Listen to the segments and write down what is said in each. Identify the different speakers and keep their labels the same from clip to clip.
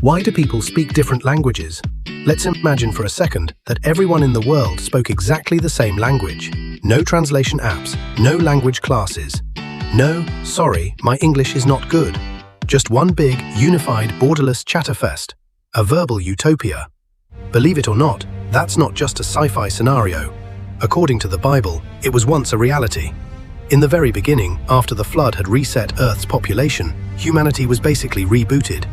Speaker 1: Why do people speak different languages? Let's imagine for a second that everyone in the world spoke exactly the same language. No translation apps, no language classes. No, sorry, my English is not good. Just one big, unified, borderless chatterfest. A verbal utopia. Believe it or not, that's not just a sci-fi scenario. According to the Bible, it was once a reality. In the very beginning, after the flood had reset Earth's population, humanity was basically rebooted.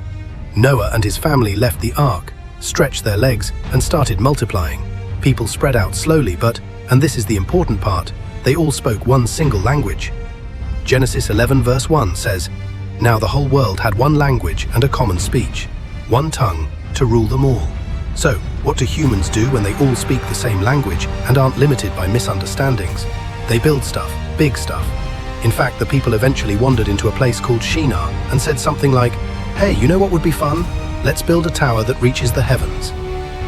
Speaker 1: Noah and his family left the ark, stretched their legs, and started multiplying. People spread out slowly, but, and this is the important part, they all spoke one single language. Genesis 11 verse 1 says, "Now the whole world had one language and a common speech, one tongue to rule them all." So, what do humans do when they all speak the same language and aren't limited by misunderstandings? They build stuff, big stuff. In fact, the people eventually wandered into a place called Shinar and said something like, "Hey, you know what would be fun? Let's build a tower that reaches the heavens."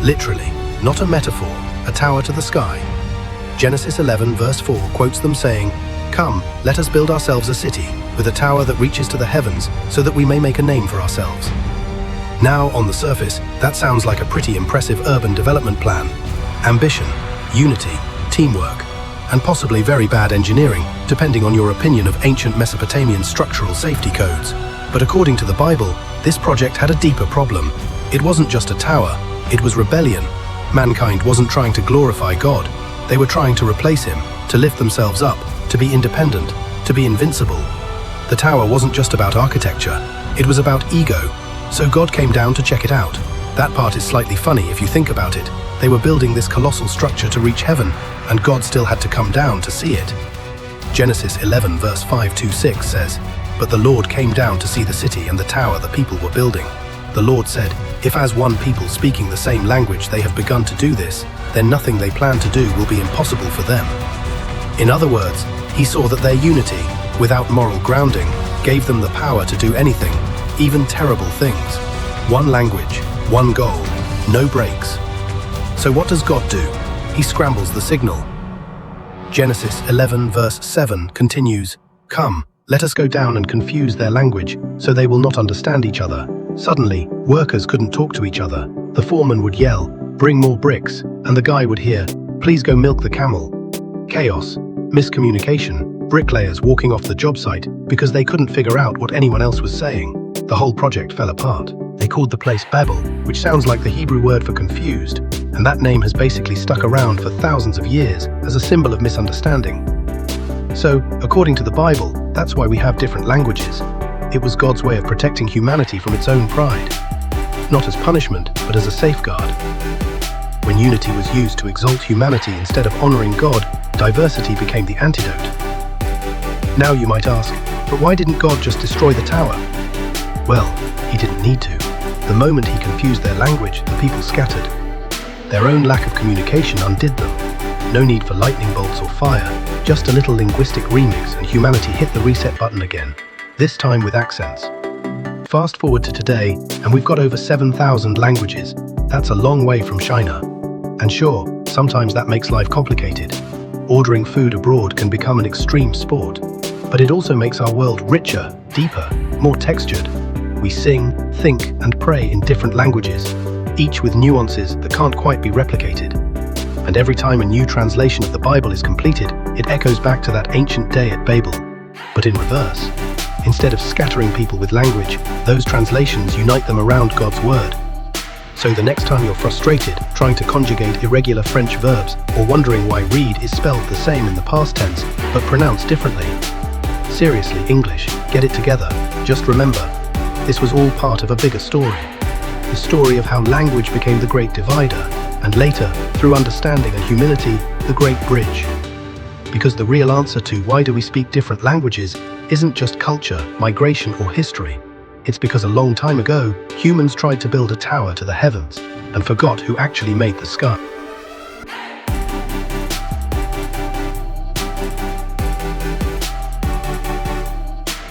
Speaker 1: Literally, not a metaphor, a tower to the sky. Genesis 11 verse 4 quotes them saying, "Come, let us build ourselves a city, with a tower that reaches to the heavens, so that we may make a name for ourselves." Now, on the surface, that sounds like a pretty impressive urban development plan. Ambition, unity, teamwork, and possibly very bad engineering, depending on your opinion of ancient Mesopotamian structural safety codes. But according to the Bible, this project had a deeper problem. It wasn't just a tower, it was rebellion. Mankind wasn't trying to glorify God. They were trying to replace him, to lift themselves up, to be independent, to be invincible. The tower wasn't just about architecture, it was about ego. So God came down to check it out. That part is slightly funny if you think about it. They were building this colossal structure to reach heaven, and God still had to come down to see it. Genesis 11 verse 5-6 says, "But the Lord came down to see the city and the tower the people were building. The Lord said, if as one people speaking the same language they have begun to do this, then nothing they plan to do will be impossible for them." In other words, he saw that their unity, without moral grounding, gave them the power to do anything, even terrible things. One language, one goal, no breaks. So what does God do? He scrambles the signal. Genesis 11 verse 7 continues, "Come, let us go down and confuse their language, so they will not understand each other." Suddenly, workers couldn't talk to each other. The foreman would yell, "Bring more bricks," and the guy would hear, "Please go milk the camel." Chaos, miscommunication, bricklayers walking off the job site because they couldn't figure out what anyone else was saying. The whole project fell apart. They called the place Babel, which sounds like the Hebrew word for confused, and that name has basically stuck around for thousands of years as a symbol of misunderstanding. So, according to the Bible, that's why we have different languages. It was God's way of protecting humanity from its own pride. Not as punishment, but as a safeguard. When unity was used to exalt humanity instead of honoring God, diversity became the antidote. Now you might ask, but why didn't God just destroy the tower? Well, he didn't need to. The moment he confused their language, the people scattered. Their own lack of communication undid them. No need for lightning bolts or fire, just a little linguistic remix and humanity hit the reset button again, this time with accents. Fast forward to today, and we've got over 7,000 languages. That's a long way from China. And sure, sometimes that makes life complicated. Ordering food abroad can become an extreme sport. But it also makes our world richer, deeper, more textured. We sing, think, and pray in different languages, each with nuances that can't quite be replicated. And every time a new translation of the Bible is completed, it echoes back to that ancient day at Babel. But in reverse, instead of scattering people with language, those translations unite them around God's word. So the next time you're frustrated trying to conjugate irregular French verbs or wondering why read is spelled the same in the past tense but pronounced differently, seriously, English, get it together. Just remember, this was all part of a bigger story. The story of how language became the great divider, and later, through understanding and humility, the great bridge. Because the real answer to why do we speak different languages isn't just culture, migration, or history. It's because a long time ago, humans tried to build a tower to the heavens and forgot who actually made the sky.